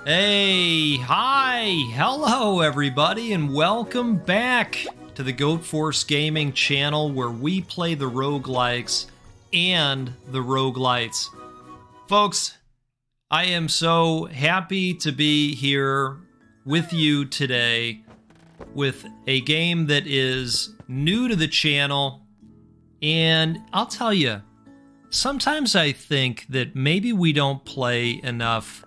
Hey, hi, hello everybody, and welcome back to the Goat Force Gaming channel where we play the roguelikes and the roguelites. Folks, I am so happy to be here with you today with a game that is new to the channel, and I'll tell you, sometimes I think that maybe we don't play enough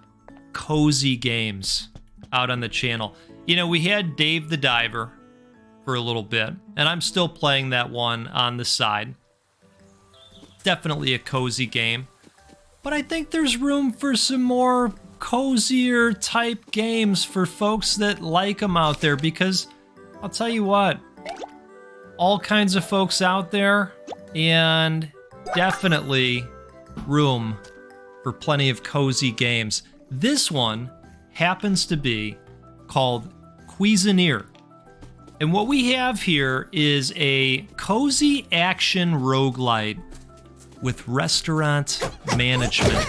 cozy games out on the channel. You know, we had Dave the Diver for a little bit, and I'm still playing that one on the side. Definitely a cozy game. But I think there's room for some more cozier type games for folks that like them out there, because I'll tell you what, all kinds of folks out there, and definitely room for plenty of cozy games. This one happens to be called Cuisineer. And what we have here is a cozy action roguelite with restaurant management.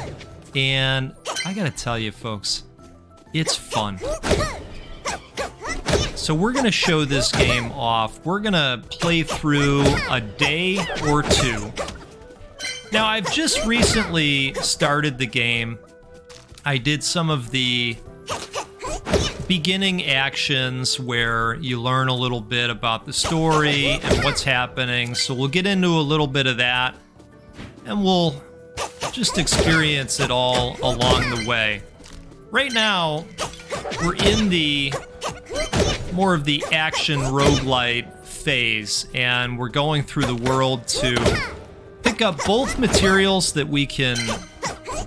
And I gotta tell you folks, it's fun. So we're gonna show this game off. We're gonna play through a day or two. Now, I've just recently started the game. I did some of the beginning actions where you learn a little bit about the story and what's happening. So we'll get into a little bit of that, and we'll just experience it all along the way. Right now, we're in the more of the action roguelite phase, and we're going through the world to pick up both materials that we can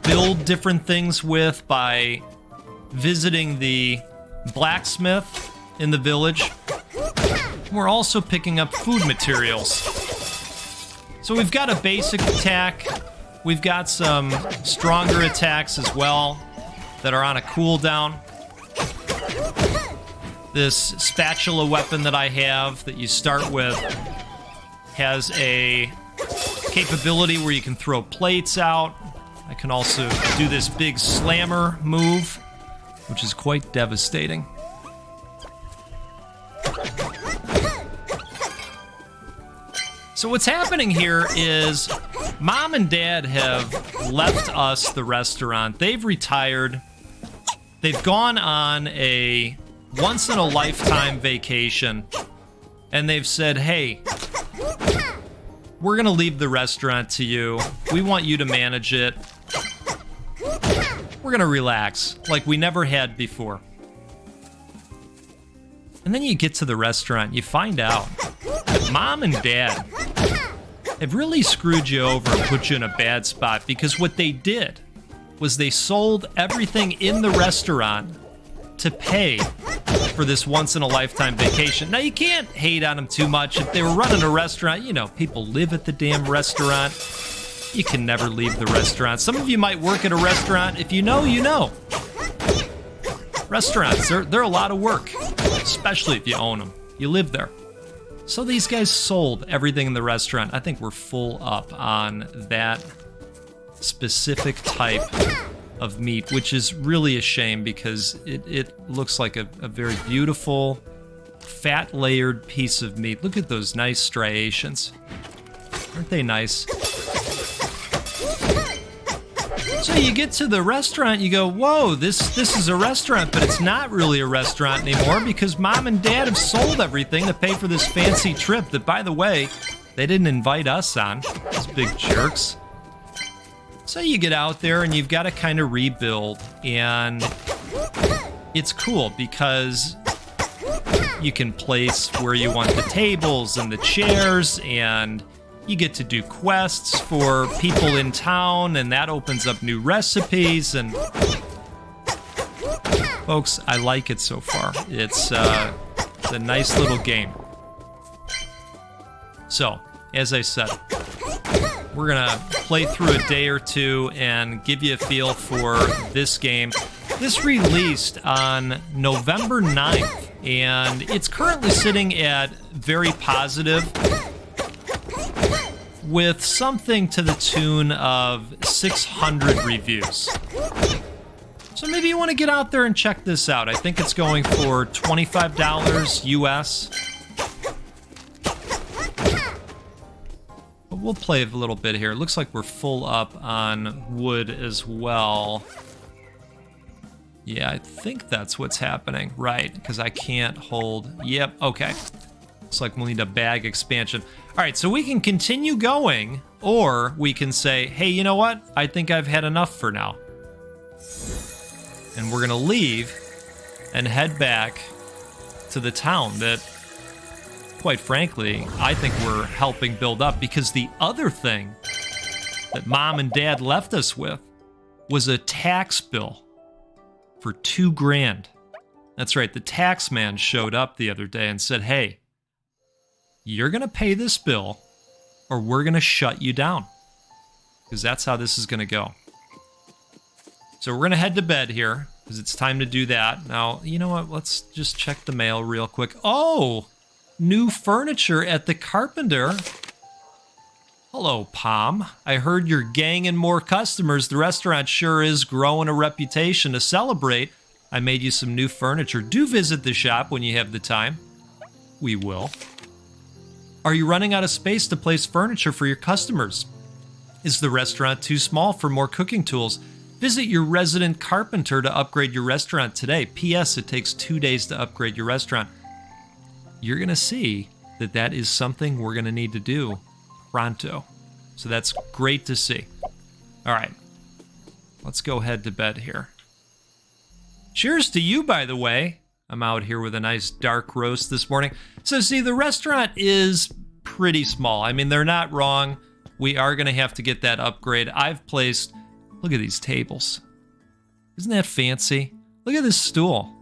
build different things with by visiting the blacksmith in the village. We're also picking up food materials. So we've got a basic attack. We've got some stronger attacks as well that are on a cooldown. This spatula weapon that I have that you start with has a capability where you can throw plates out. I can also do this big slammer move, which is quite devastating. So what's happening here is Mom and Dad have left us the restaurant. They've retired. They've gone on a once-in-a-lifetime vacation, and they've said, hey, we're gonna leave the restaurant to you. We want you to manage it. We're gonna relax like we never had before. And then you get to the restaurant, you find out that Mom and Dad have really screwed you over and put you in a bad spot, because what they did was they sold everything in the restaurant to pay for this once-in-a-lifetime vacation. Now, you can't hate on them too much. If they were running a restaurant, you know, people live at the damn restaurant. You can never leave the restaurant. Some of you might work at a restaurant. If you know, you know. Restaurants, they're a lot of work, especially if you own them. You live there. So these guys sold everything in the restaurant. I think we're full up on that specific type of meat, which is really a shame because it looks like a very beautiful, fat layered piece of meat. Look at those nice striations. Aren't they nice? So you get to the restaurant, you go, whoa, this is a restaurant, but it's not really a restaurant anymore because Mom and Dad have sold everything to pay for this fancy trip that, by the way, they didn't invite us on. Those big jerks. So you get out there and you've got to kind of rebuild, and it's cool because you can place where you want the tables and the chairs, and you get to do quests for people in town, and that opens up new recipes. And folks, I like it so far. It's a nice little game. So, as I said, we're gonna play through a day or two and give you a feel for this game. This released on November 9th, and it's currently sitting at very positive, with something to the tune of 600 reviews. So maybe you want to get out there and check this out. I think it's going for $25 US. But we'll play a little bit here. It looks like we're full up on wood as well. Yeah, I think that's what's happening. Right, because I can't hold... Yep, okay. Looks like we'll need a bag expansion. All right, so we can continue going, or we can say, hey, you know what? I think I've had enough for now. And we're gonna leave and head back to the town that, quite frankly, I think we're helping build up, because the other thing that Mom and Dad left us with was a tax bill for $2 grand. That's right, the tax man showed up the other day and said, hey, you're gonna pay this bill or we're gonna shut you down. Because that's how this is gonna go. So we're gonna head to bed here, because it's time to do that. Now, you know what, let's just check the mail real quick. Oh, new furniture at the carpenter. Hello, Pom. I heard you're gaining more customers. The restaurant sure is growing a reputation to celebrate. I made you some new furniture. Do visit the shop when you have the time. We will. Are you running out of space to place furniture for your customers? Is the restaurant too small for more cooking tools? Visit your resident carpenter to upgrade your restaurant today. P.S. It takes 2 days to upgrade your restaurant. You're going to see that that is something we're going to need to do pronto. So that's great to see. All right. Let's go head to bed here. Cheers to you, by the way. I'm out here with a nice dark roast this morning. So see, the restaurant is pretty small. I mean, they're not wrong. We are going to have to get that upgrade. I've placed... Look at these tables. Isn't that fancy? Look at this stool.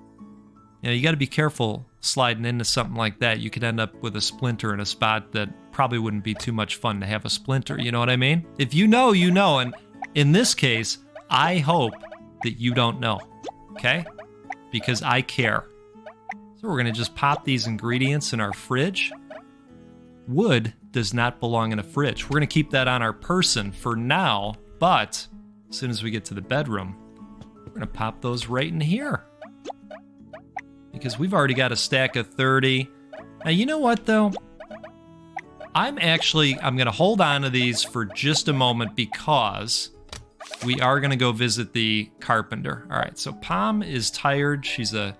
You know, you got to be careful sliding into something like that. You could end up with a splinter in a spot that probably wouldn't be too much fun to have a splinter. You know what I mean? If you know, you know. And in this case, I hope that you don't know. Okay? Because I care. So we're going to just pop these ingredients in our fridge. Wood does not belong in a fridge. We're going to keep that on our person for now, but as soon as we get to the bedroom, we're going to pop those right in here. Because we've already got a stack of 30. Now, you know what, though? I'm going to hold on to these for just a moment, because we are going to go visit the carpenter. All right, so Pom is tired. She's a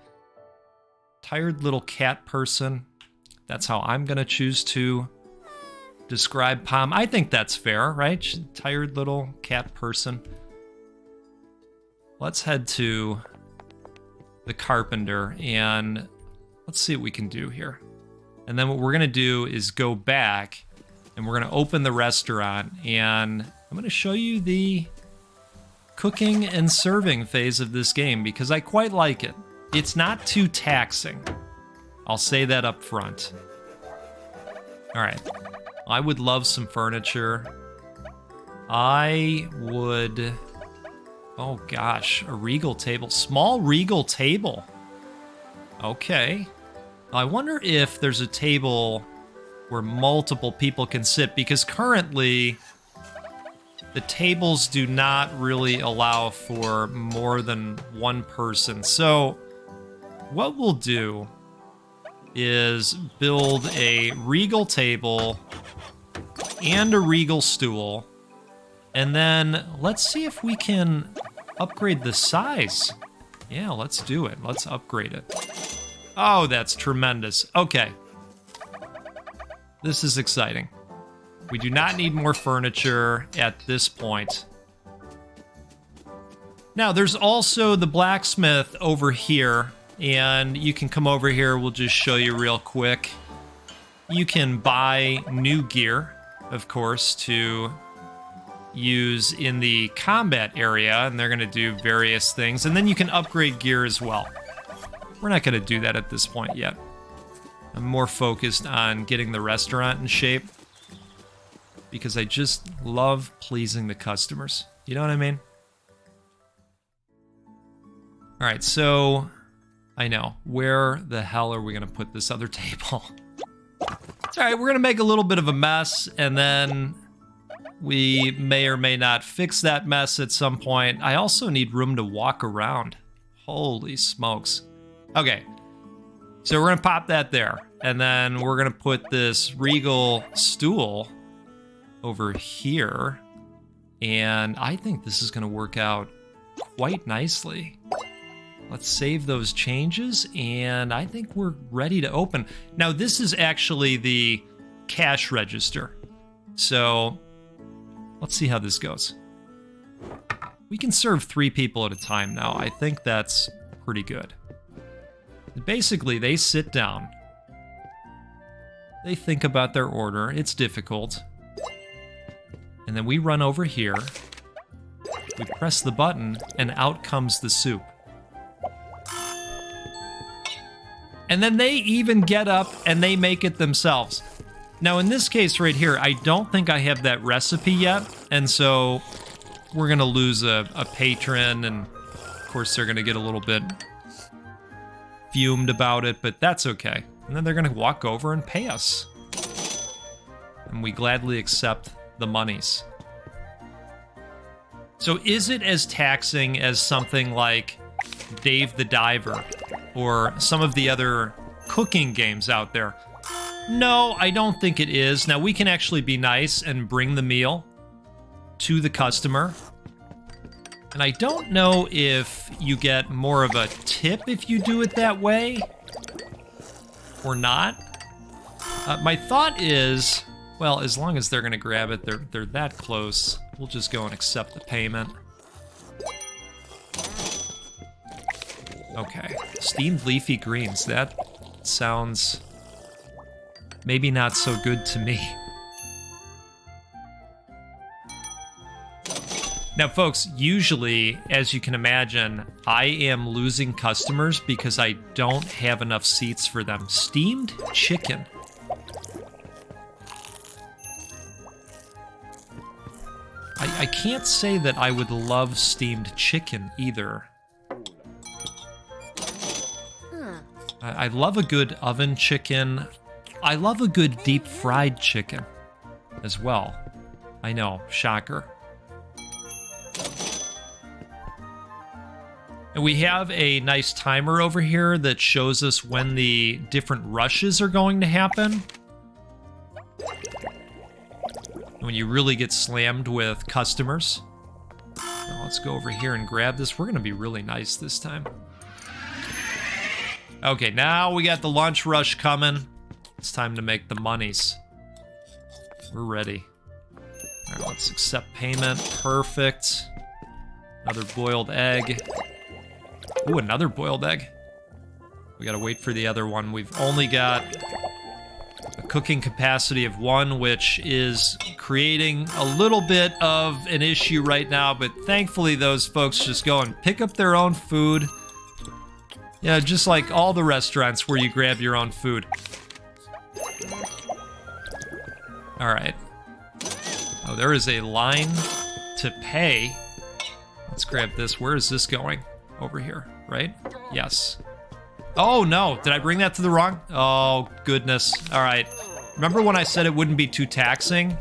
tired little cat person. That's how I'm going to choose to describe Pom. I think that's fair, right? She's a tired little cat person. Let's head to the carpenter and let's see what we can do here. And then what we're going to do is go back and we're going to open the restaurant, and I'm going to show you the cooking and serving phase of this game, because I quite like it. It's not too taxing. I'll say that up front. All right. I would love some furniture. I would... Oh gosh, a regal table. Small regal table. Okay. I wonder if there's a table where multiple people can sit, because currently the tables do not really allow for more than one person. So what we'll do is build a regal table and a regal stool, and then let's see if we can upgrade the size. Yeah, let's do it. Let's upgrade it. Oh, that's tremendous. Okay. This is exciting. We do not need more furniture at this point. Now, there's also the blacksmith over here, and you can come over here. We'll just show you real quick. You can buy new gear, of course, to use in the combat area, and they're going to do various things. And then you can upgrade gear as well. We're not going to do that at this point yet. I'm more focused on getting the restaurant in shape, because I just love pleasing the customers. You know what I mean? All right, so I know. Where the hell are we going to put this other table? It's all right, we're going to make a little bit of a mess, and then We may or may not fix that mess at some point. I also need room to walk around. Holy smokes. Okay, so we're gonna pop that there. And then we're gonna put this regal stool over here. And I think this is gonna work out quite nicely. Let's save those changes, and I think we're ready to open. Now, this is actually the cash register. So let's see how this goes. We can serve 3 people at a time now. I think that's pretty good. Basically, they sit down. They think about their order. It's difficult. And then we run over here. We press the button, and out comes the soup. And then they even get up and they make it themselves. Now, in this case right here, I don't think I have that recipe yet. And so we're going to lose a patron. And of course, they're going to get a little bit fumed about it, but that's okay. And then they're going to walk over and pay us. And we gladly accept the monies. So is it as taxing as something like Dave the Diver or some of the other cooking games out there? No, I don't think it is. Now, we can actually be nice and bring the meal to the customer. And I don't know if you get more of a tip if you do it that way or not. My thought is, well, as long as they're going to grab it, they're that close, we'll just go and accept the payment. Okay, steamed leafy greens. That sounds maybe not so good to me. Now, folks, usually, as you can imagine, I am losing customers because I don't have enough seats for them. Steamed chicken. I can't say that I would love steamed chicken either. I love a good oven chicken. I love a good deep fried chicken as well. I know, shocker. And we have a nice timer over here that shows us when the different rushes are going to happen. When you really get slammed with customers. Now let's go over here and grab this. We're going to be really nice this time. Okay, now we got the lunch rush coming. It's time to make the monies. We're ready. All right, let's accept payment. Perfect. Another boiled egg. Ooh, another boiled egg. We gotta wait for the other one. We've only got a cooking capacity of 1, which is creating a little bit of an issue right now, but thankfully those folks just go and pick up their own food. Yeah, just like all the restaurants where you grab your own food. All right. Oh, there is a line to pay. Let's grab this. Where is this going? Over here, right? Yes. Oh, no. Did I bring that to the wrong? Oh, goodness. All right. Remember when I said it wouldn't be too taxing?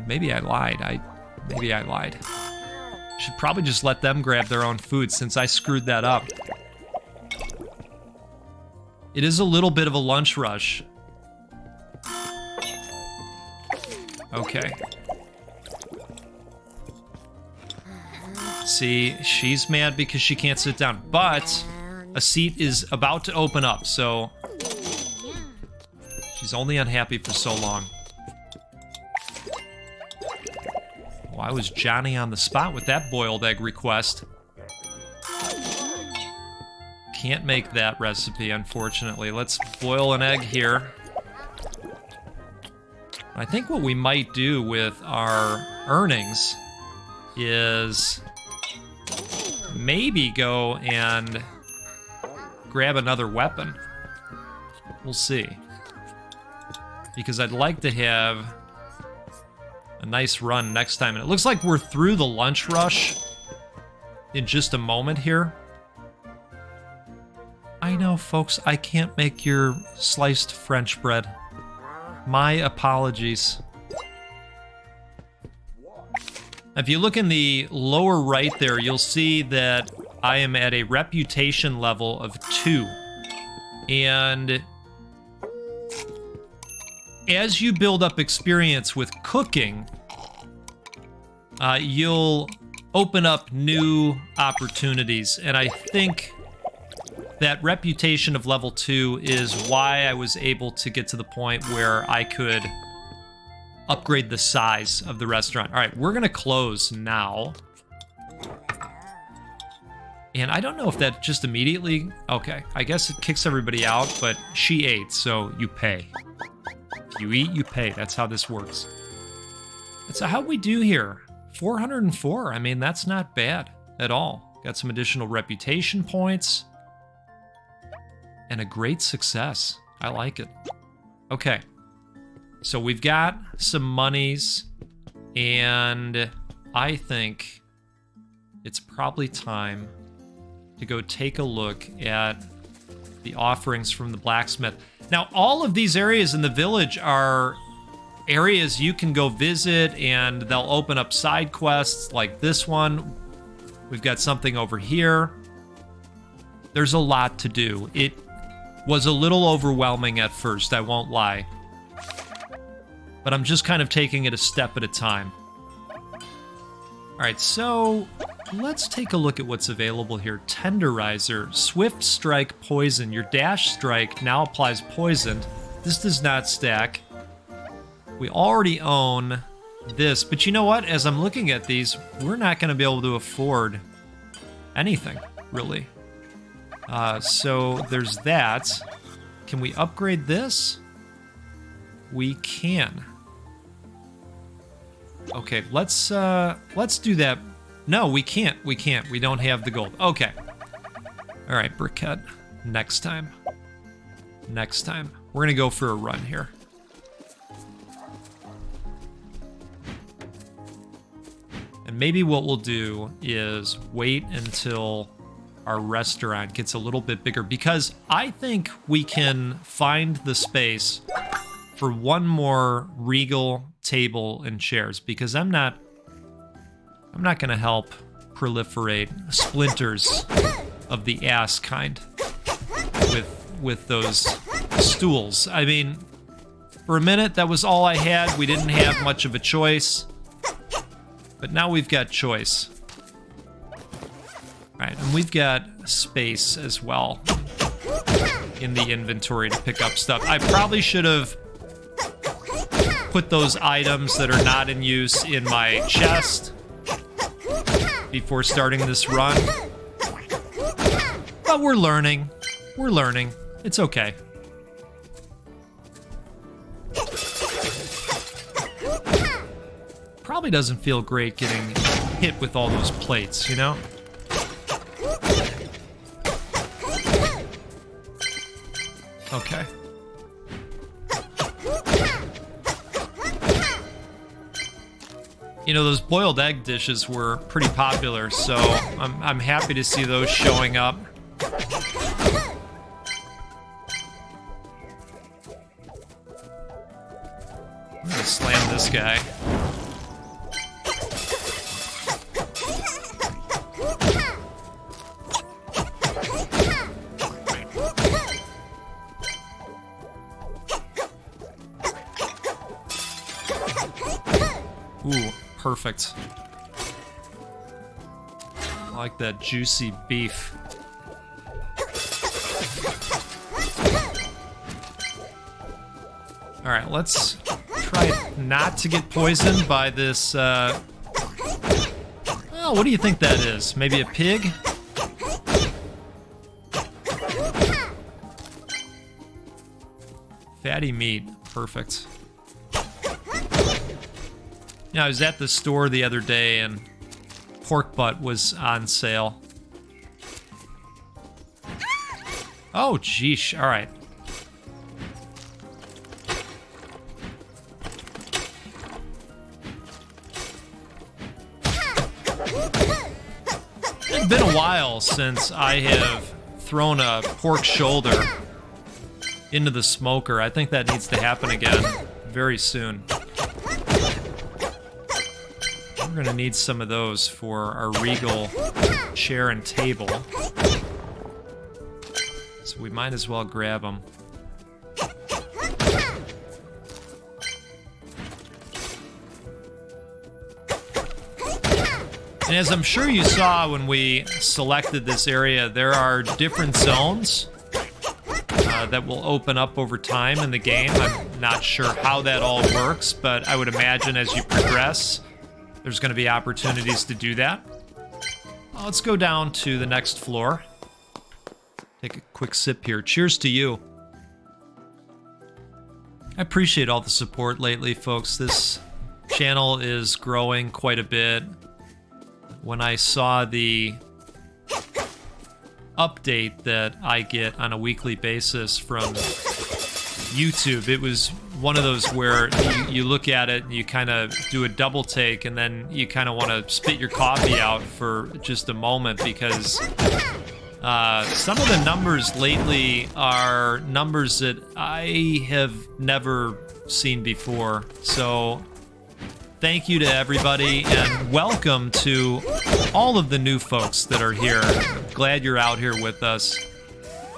Maybe I lied. Maybe I lied. Should probably just let them grab their own food since I screwed that up. It is a little bit of a lunch rush. Okay. See, she's mad because she can't sit down, but a seat is about to open up, so she's only unhappy for so long. Why was Johnny on the spot with that boiled egg request? Can't make that recipe, unfortunately. Let's boil an egg here. I think what we might do with our earnings is maybe go and grab another weapon. We'll see. Because I'd like to have a nice run next time. And it looks like we're through the lunch rush in just a moment here. I know, folks, I can't make your sliced French bread. My apologies. If you look in the lower right there, you'll see that I am at a reputation level of 2. And as you build up experience with cooking, you'll open up new opportunities. And I think that reputation of level 2 is why I was able to get to the point where I could upgrade the size of the restaurant. All right, we're gonna close now. And I don't know if that just immediately... Okay, I guess it kicks everybody out, but she ate, so you pay. You eat, you pay. That's how this works. So how'd we do here? 404. I mean, that's not bad at all. Got some additional reputation points. And a great success. I like it. Okay. So we've got some monies, and I think it's probably time to go take a look at the offerings from the blacksmith. Now, all of these areas in the village are areas you can go visit, and they'll open up side quests like this one. We've got something over here. There's a lot to do. It was a little overwhelming at first, I won't lie. But I'm just kind of taking it a step at a time. All right, so let's take a look at what's available here. Tenderizer, Swift Strike, Poison. Your dash strike now applies poison. This does not stack. We already own this, but you know what? As I'm looking at these, we're not going to be able to afford anything, really. So there's that. Can we upgrade this? We can. Okay, let's do that. No, we can't. We can't. We don't have the gold. Okay. All right, Brickhead. Next time. Next time. We're gonna go for a run here. And maybe what we'll do is wait until our restaurant gets a little bit bigger, because I think we can find the space for one more regal table and chairs, because I'm not gonna help proliferate splinters of the ass kind with those stools. I mean, for a minute that was all I had. We didn't have much of a choice, but now we've got choice. All right, and we've got space as well in the inventory to pick up stuff. I probably should have put those items that are not in use in my chest before starting this run. But we're learning. We're learning. It's okay. Probably doesn't feel great getting hit with all those plates, you know? Okay. You know, those boiled egg dishes were pretty popular, so I'm happy to see those showing up. I'm gonna slam this guy. Ooh, perfect. I like that juicy beef. All right, let's try not to get poisoned by this, oh, what do you think that is? Maybe a pig? Fatty meat, perfect. Yeah, I was at the store the other day and pork butt was on sale. Oh, geesh. All right. It's been a while since I have thrown a pork shoulder into the smoker. I think that needs to happen again very soon. We're gonna need some of those for our regal chair and table. So we might as well grab them. And as I'm sure you saw when we selected this area, there are different zones that will open up over time in the game. I'm not sure how that all works, but I would imagine as you progress, there's going to be opportunities to do that. Let's go down to the next floor. Take a quick sip here. Cheers to you. I appreciate all the support lately, folks. This channel is growing quite a bit. When I saw the update that I get on a weekly basis from YouTube, it was one of those where you look at it and you kind of do a double take, and then you kind of want to spit your coffee out for just a moment, because some of the numbers lately are numbers that I have never seen before. So thank you to everybody, and welcome to all of the new folks that are here. Glad you're out here with us.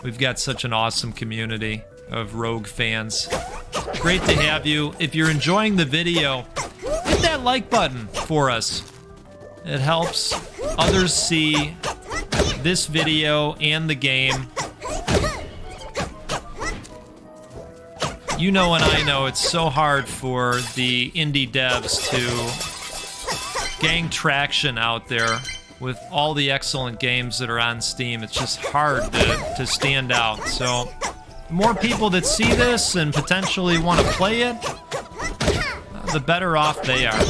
We've got such an awesome community of Rogue fans. Great to have you. If you're enjoying the video, hit that like button for us. It helps others see this video and the game. You know, and I know it's so hard for the indie devs to gain traction out there with all the excellent games that are on Steam. It's just hard to stand out. So the more people that see this and potentially want to play it, the better off they are.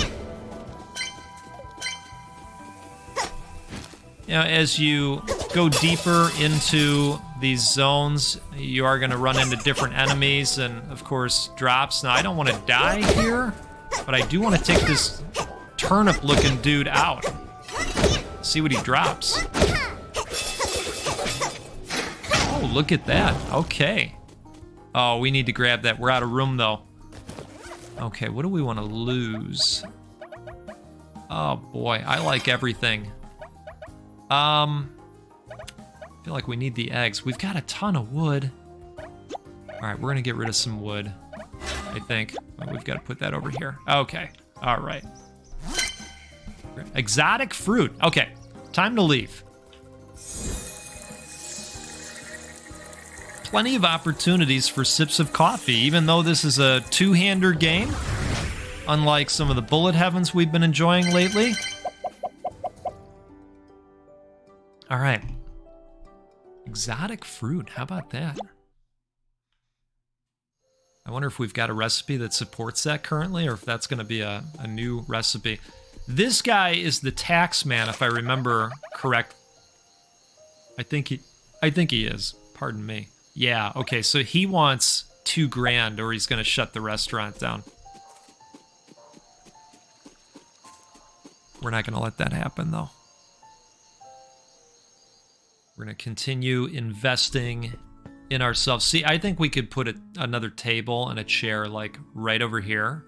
You know, as you go deeper into these zones, you are going to run into different enemies and, of course, drops. Now, I don't want to die here, but I do want to take this turnip-looking dude out. See what he drops. Oh, look at that. Okay. Oh, we need to grab that. We're out of room, though. Okay, what do we want to lose? Oh, boy. I like everything. I feel like we need the eggs. We've got a ton of wood. All right, we're going to get rid of some wood, I think. We've got to put that over here. Okay. All right. Exotic fruit. Okay, time to leave. Plenty of opportunities for sips of coffee, even though this is a two-hander game, unlike some of the bullet heavens we've been enjoying lately. All right. Exotic fruit. How about that? I wonder if we've got a recipe that supports that currently, or if that's going to be a new recipe. This guy is the tax man, if I remember correct. I think he is. Pardon me. Yeah, okay, so he wants $2 grand or he's going to shut the restaurant down. We're not going to let that happen, though. We're going to continue investing in ourselves. See, I think we could put another table and a chair, like, right over here.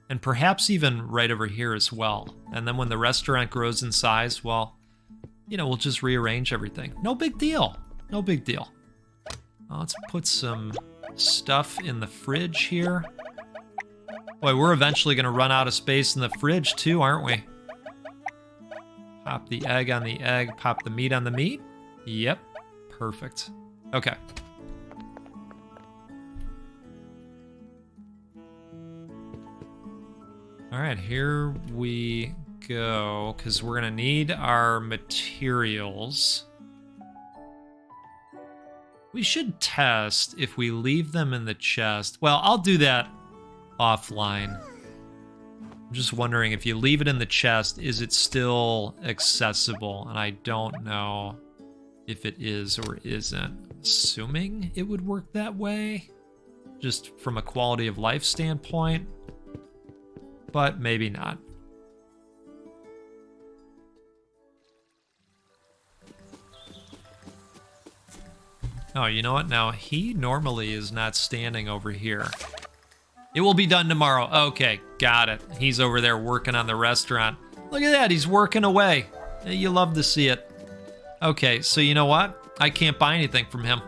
And perhaps even right over here as well. And then when the restaurant grows in size, well, you know, we'll just rearrange everything. No big deal. No big deal. Let's put some stuff in the fridge here. Boy, we're eventually going to run out of space in the fridge too, aren't we? Pop the egg on the egg, pop the meat on the meat. Yep, perfect. Okay. All right, here we go, because we're going to need our materials. We should test if we leave them in the chest. Well, I'll do that offline. I'm just wondering, if you leave it in the chest, is it still accessible? And I don't know if it is or isn't. Assuming it would work that way, just from a quality of life standpoint. But maybe not. Oh, you know what? Now, he normally is not standing over here. It will be done tomorrow. Okay, got it. He's over there working on the restaurant. Look at that, he's working away. You love to see it. Okay, so you know what? I can't buy anything from him.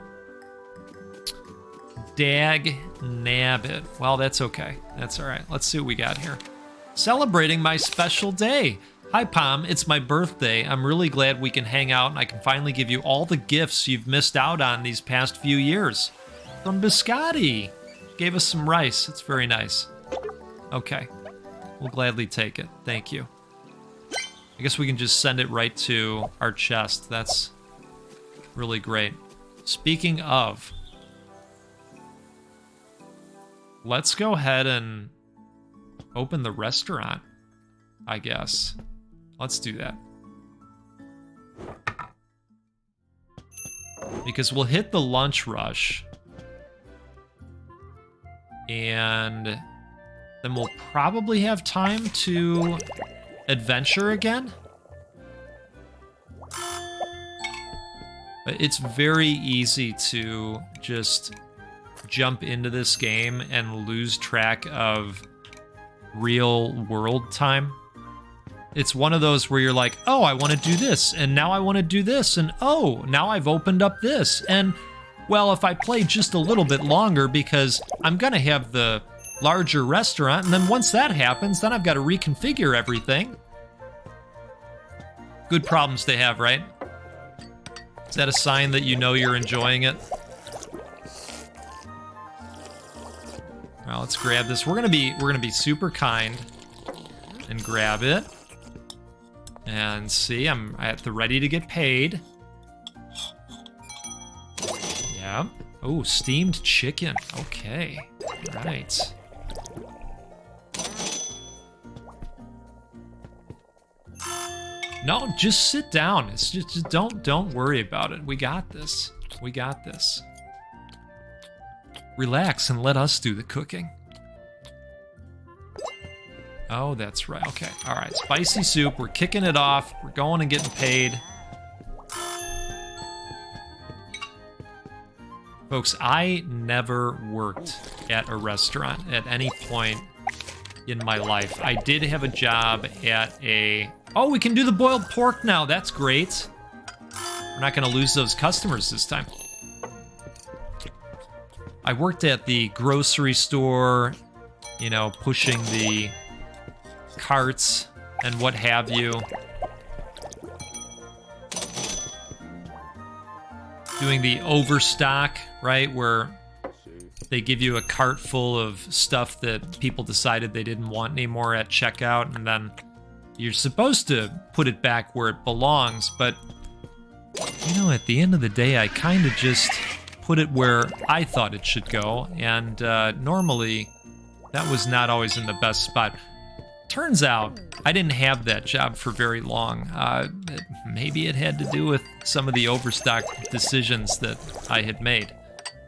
Dag nabbit. Well, that's okay. That's all right. Let's see what we got here. Celebrating my special day. Hi, Pom. It's my birthday. I'm really glad we can hang out and I can finally give you all the gifts you've missed out on these past few years. From Biscotti. Gave us some rice. It's very nice. Okay. We'll gladly take it. Thank you. I guess we can just send it right to our chest. That's really great. Speaking of, let's go ahead and open the restaurant, I guess. Let's do that. Because we'll hit the lunch rush. And then we'll probably have time to adventure again. But it's very easy to just jump into this game and lose track of real world time. It's one of those where you're like, oh, I want to do this, and now I want to do this, and oh, now I've opened up this, and well, if I play just a little bit longer, because I'm gonna have the larger restaurant, and then once that happens, then I've got to reconfigure everything. Good problems to have, right? Is that a sign that you know you're enjoying it? Well, let's grab this. We're gonna be super kind and grab it. And see, I'm at the ready to get paid. Yeah. Oh, steamed chicken. Okay. All right. No, just sit down. It's just don't worry about it. We got this. We got this. Relax and let us do the cooking. Oh, that's right. Okay. All right. Spicy soup. We're kicking it off. We're going and getting paid. Folks, I never worked at a restaurant at any point in my life. I did have a job at a... Oh, we can do the boiled pork now. That's great. We're not going to lose those customers this time. I worked at the grocery store, you know, pushing the carts and what have you. Doing the overstock, right, where they give you a cart full of stuff that people decided they didn't want anymore at checkout, and then you're supposed to put it back where it belongs, but, you know, at the end of the day, I kind of just put it where I thought it should go, and normally that was not always in the best spot. Turns out I didn't have that job for very long. Maybe it had to do with some of the overstock decisions that I had made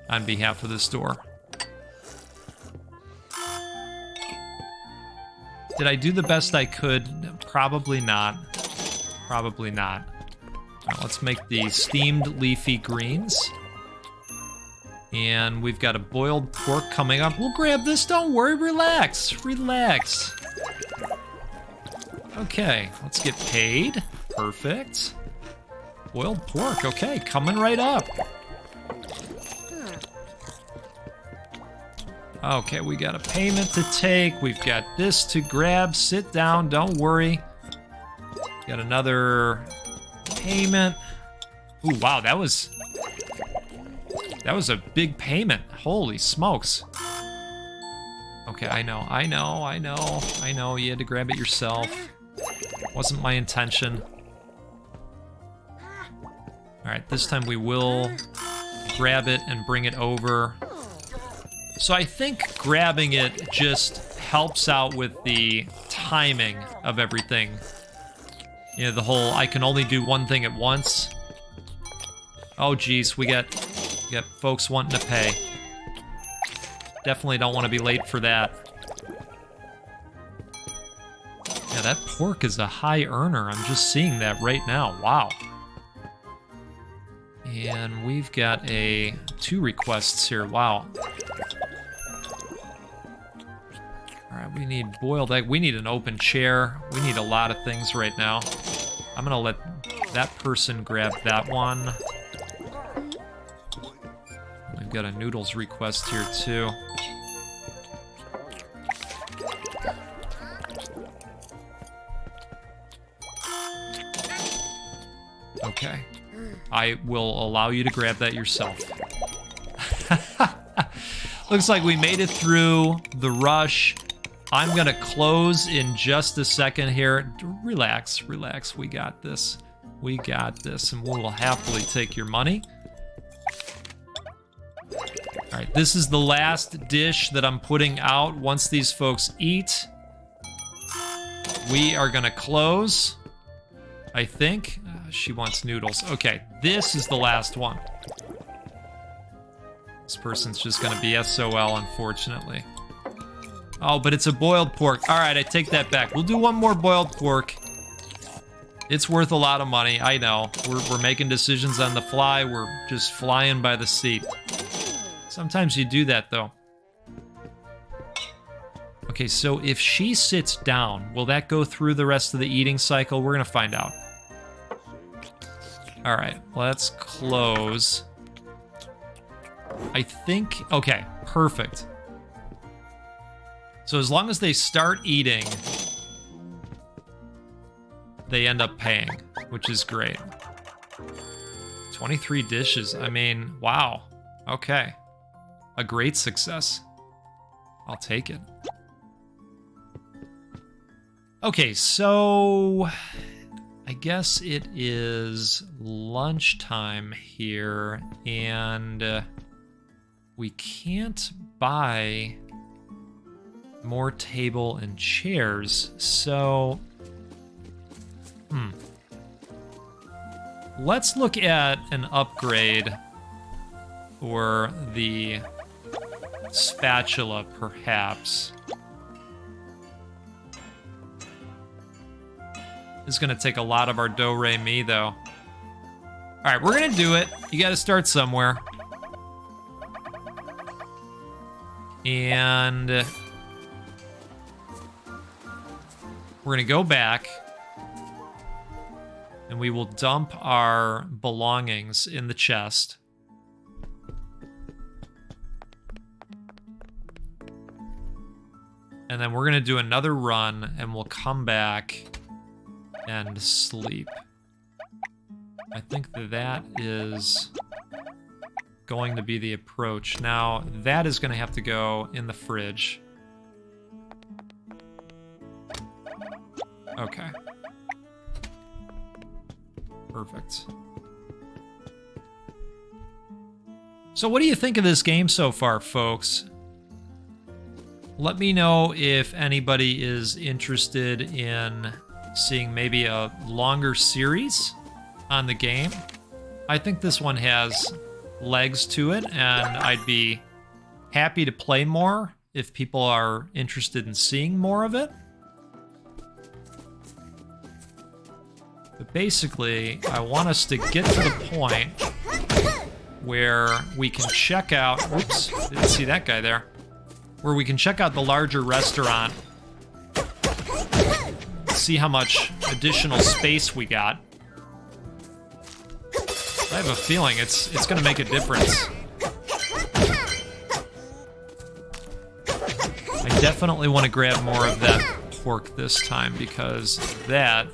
on behalf of the store. Did I do the best I could? Probably not. Probably not. Now, let's make the steamed leafy greens. And we've got a boiled pork coming up. We'll grab this, don't worry, relax, relax. Okay, let's get paid. Perfect. Boiled pork, okay, coming right up. Okay, we got a payment to take. We've got this to grab. Sit down, don't worry. Got another payment. Ooh, wow, that was a big payment. Holy smokes. Okay, I know. You had to grab it yourself. Wasn't my intention. All right, this time we will grab it and bring it over. So I think grabbing it just helps out with the timing of everything. You know, the whole I can only do one thing at once. Oh geez, we got folks wanting to pay. Definitely don't want to be late for that. Yeah, that pork is a high earner. I'm just seeing that right now. Wow. And we've got 2 requests here. Wow. All right, we need boiled egg. We need an open chair. We need a lot of things right now. I'm gonna let that person grab that one. We've got a noodles request here too. Okay. I will allow you to grab that yourself. Looks like we made it through the rush. I'm gonna close in just a second here. Relax, relax, we got this. We got this, and we will happily take your money. All right, this is the last dish that I'm putting out. Once these folks eat, we are gonna close, I think. She wants noodles. Okay, this is the last one. This person's just gonna be SOL, unfortunately. Oh, but it's a boiled pork. All right, I take that back. We'll do one more boiled pork. It's worth a lot of money, I know. We're making decisions on the fly. We're just flying by the seat. Sometimes you do that, though. Okay, so if she sits down, will that go through the rest of the eating cycle? We're gonna find out. All right, let's close. I think, okay, perfect. So as long as they start eating, they end up paying, which is great. 23 dishes, I mean, wow. Okay, a great success. I'll take it. Okay, so I guess it is lunchtime here, and we can't buy more table and chairs, so let's look at an upgrade for the spatula, perhaps. This is gonna take a lot of our do-re-mi, though. All right, we're gonna do it. You gotta start somewhere. And we're gonna go back, and we will dump our belongings in the chest. And then we're gonna do another run, and we'll come back and sleep. I think that is going to be the approach. Now, that is gonna have to go in the fridge. Okay. Perfect. So what do you think of this game so far, folks? Let me know if anybody is interested in seeing maybe a longer series on the game. I think this one has legs to it, and I'd be happy to play more if people are interested in seeing more of it. But basically, I want us to get to the point where we can check out... Oops, didn't see that guy there. Where we can check out the larger restaurant, see how much additional space we got. I have a feeling it's gonna make a difference. I definitely want to grab more of that pork this time, because that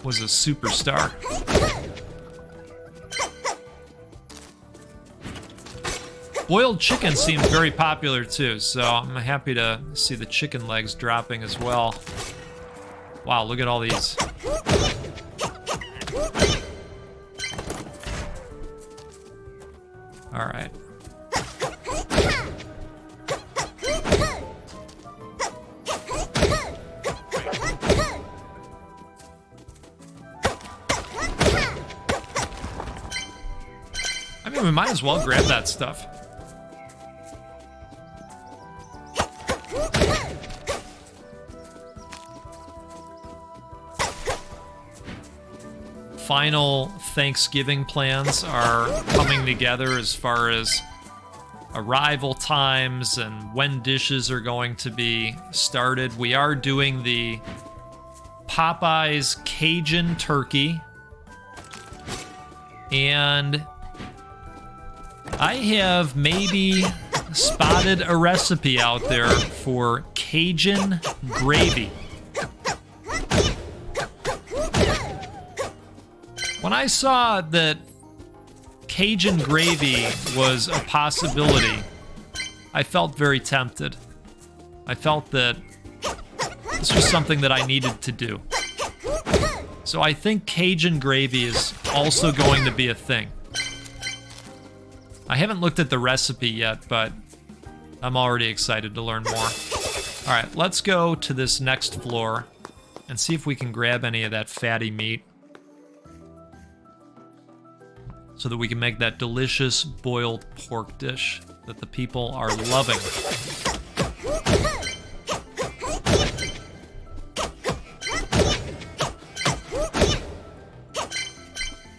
was a superstar. Boiled chicken seems very popular too, so I'm happy to see the chicken legs dropping as well. Wow, look at all these. All right. I mean, we might as well grab that stuff. Final Thanksgiving plans are coming together as far as arrival times and when dishes are going to be started. We are doing the Popeye's Cajun turkey. And I have maybe spotted a recipe out there for Cajun gravy. When I saw that Cajun gravy was a possibility, I felt very tempted. I felt that this was something that I needed to do. So I think Cajun gravy is also going to be a thing. I haven't looked at the recipe yet, but I'm already excited to learn more. All right, let's go to this next floor and see if we can grab any of that fatty meat so that we can make that delicious boiled pork dish that the people are loving.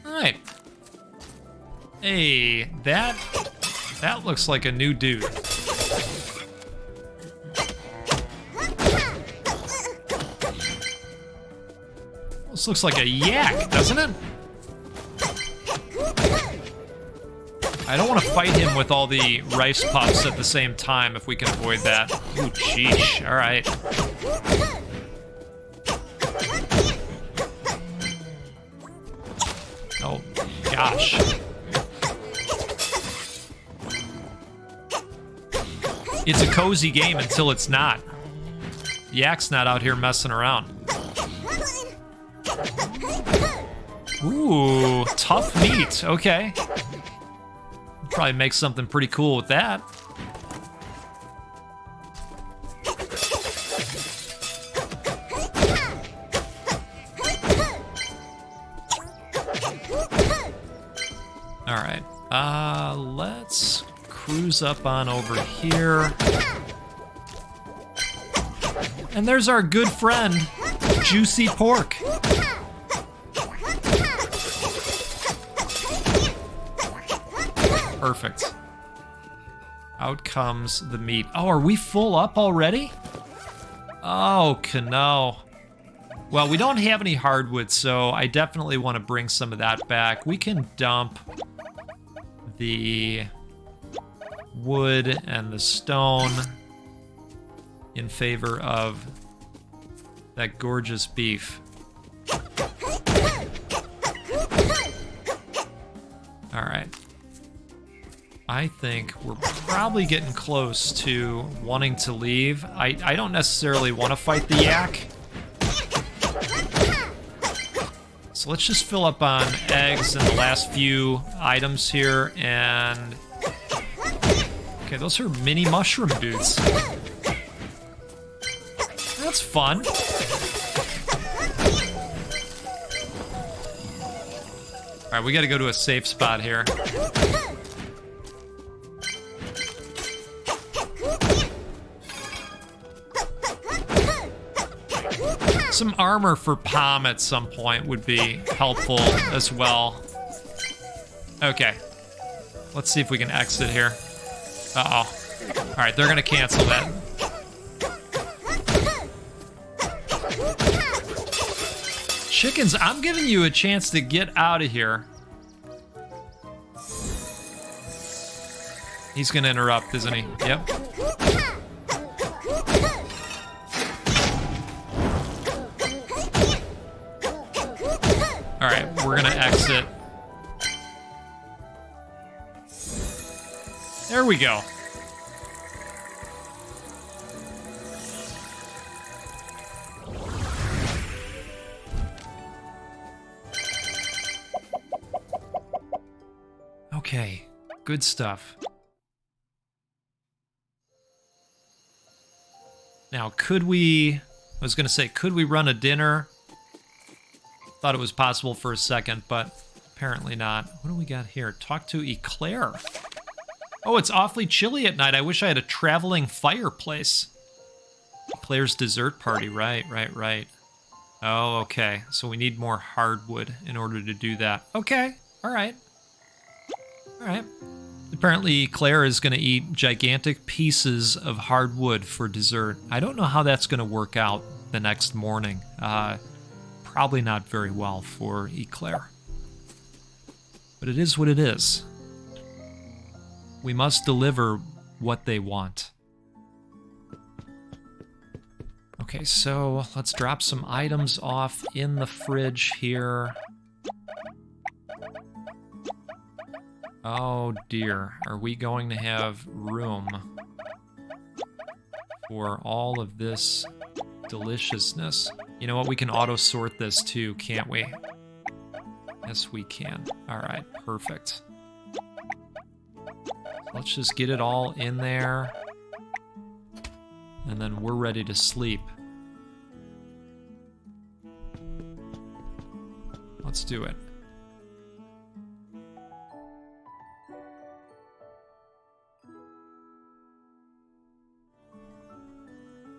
All right. Hey, that looks like a new dude. This looks like a yak, doesn't it? I don't want to fight him with all the rice puffs at the same time if we can avoid that. Ooh, sheesh. All right. Oh, gosh. It's a cozy game until it's not. Yak's not out here messing around. Ooh, tough meat. Okay. Probably make something pretty cool with that. All right. Let's cruise up on over here. And there's our good friend, Juicy Pork. Perfect. Out comes the meat. Oh, are we full up already? Oh, no. Well, we don't have any hardwood, so I definitely want to bring some of that back. We can dump the wood and the stone in favor of that gorgeous beef. All right. I think we're probably getting close to wanting to leave. I don't necessarily want to fight the yak. So let's just fill up on eggs and the last few items here. And okay, those are mini mushroom dudes. That's fun. All right, we got to go to a safe spot here. Some armor for Palm at some point would be helpful as well. Okay. Let's see if we can exit here. Uh-oh. All right, they're going to cancel that. Chickens, I'm giving you a chance to get out of here. He's going to interrupt, isn't he? Yep. All right, we're gonna exit. There we go. Okay, good stuff. Now, could we run a dinner? Thought it was possible for a second, but apparently not. What do we got here? Talk to Eclair. Oh, it's awfully chilly at night. I wish I had a traveling fireplace. Eclair's dessert party. Right. Oh, okay. So we need more hardwood in order to do that. Okay. All right. Apparently, Claire is going to eat gigantic pieces of hardwood for dessert. I don't know how that's going to work out the next morning. Probably not very well for Eclair. But it is what it is. We must deliver what they want. Okay, so let's drop some items off in the fridge here. Oh dear, are we going to have room for all of this deliciousness? You know what, we can auto-sort this too, can't we? Yes, we can. All right, perfect. Let's just get it all in there, and then we're ready to sleep. Let's do it.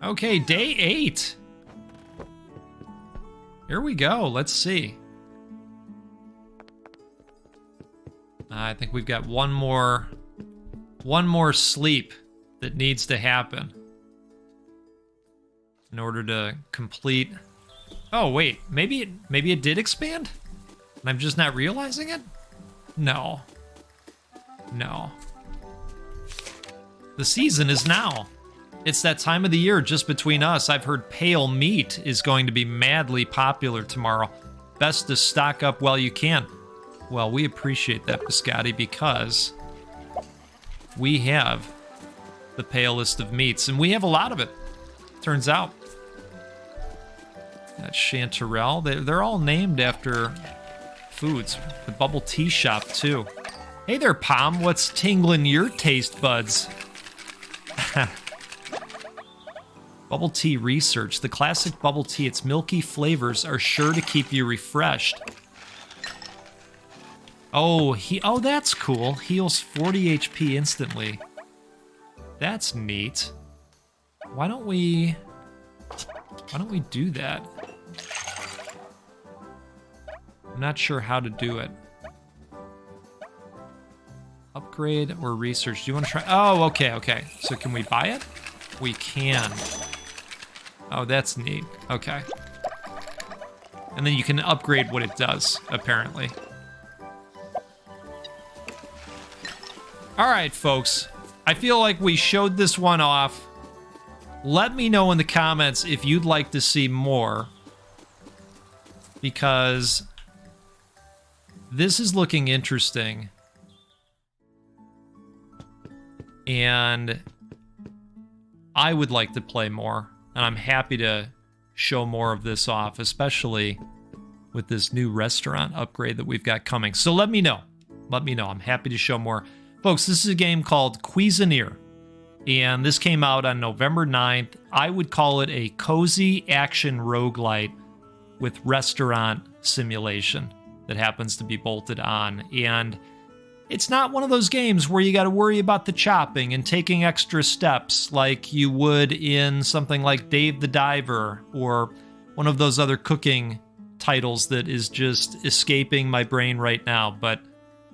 Okay, day 8. Here we go. Let's see. I think we've got one more sleep that needs to happen in order to complete. Oh wait, maybe it did expand, and I'm just not realizing it. No. The season is now. It's that time of the year just between us. I've heard pale meat is going to be madly popular tomorrow. Best to stock up while you can. Well, we appreciate that, Biscotti, because we have the palest of meats, and we have a lot of it, turns out. That chanterelle, they're all named after foods. The bubble tea shop, too. Hey there, Pom, what's tingling your taste buds? Bubble tea research. The classic bubble tea, its milky flavors are sure to keep you refreshed. Oh, that's cool. Heals 40 HP instantly. That's neat. Why don't we do that? I'm not sure how to do it. Upgrade or research. Do you want to try? Oh, okay. So can we buy it? We can. Oh, that's neat. Okay. And then you can upgrade what it does, apparently. All right, folks. I feel like we showed this one off. Let me know in the comments if you'd like to see more, because this is looking interesting. And I would like to play more, and I'm happy to show more of this off, especially with this new restaurant upgrade that we've got coming. So let me know. Let me know. I'm happy to show more. Folks, this is a game called Cuisineer, and this came out on November 9th. I would call it a cozy action roguelite with restaurant simulation that happens to be bolted on. And it's not one of those games where you got to worry about the chopping and taking extra steps like you would in something like Dave the Diver or one of those other cooking titles that is just escaping my brain right now. But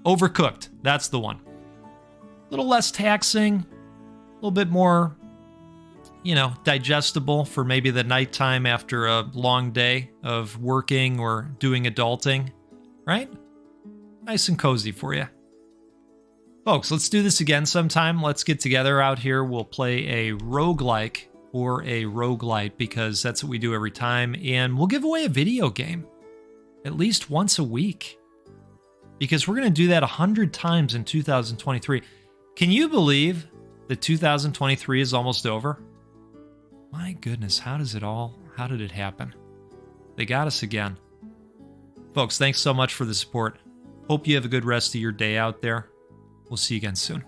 Overcooked, that's the one. A little less taxing, a little bit more, digestible for maybe the nighttime after a long day of working or doing adulting, right? Nice and cozy for you. Folks, let's do this again sometime. Let's get together out here. We'll play a roguelike or a roguelite, because that's what we do every time. And we'll give away a video game at least once a week, because we're going to do that 100 times in 2023. Can you believe that 2023 is almost over? My goodness, how did it happen? They got us again. Folks, thanks so much for the support. Hope you have a good rest of your day out there. We'll see you again soon.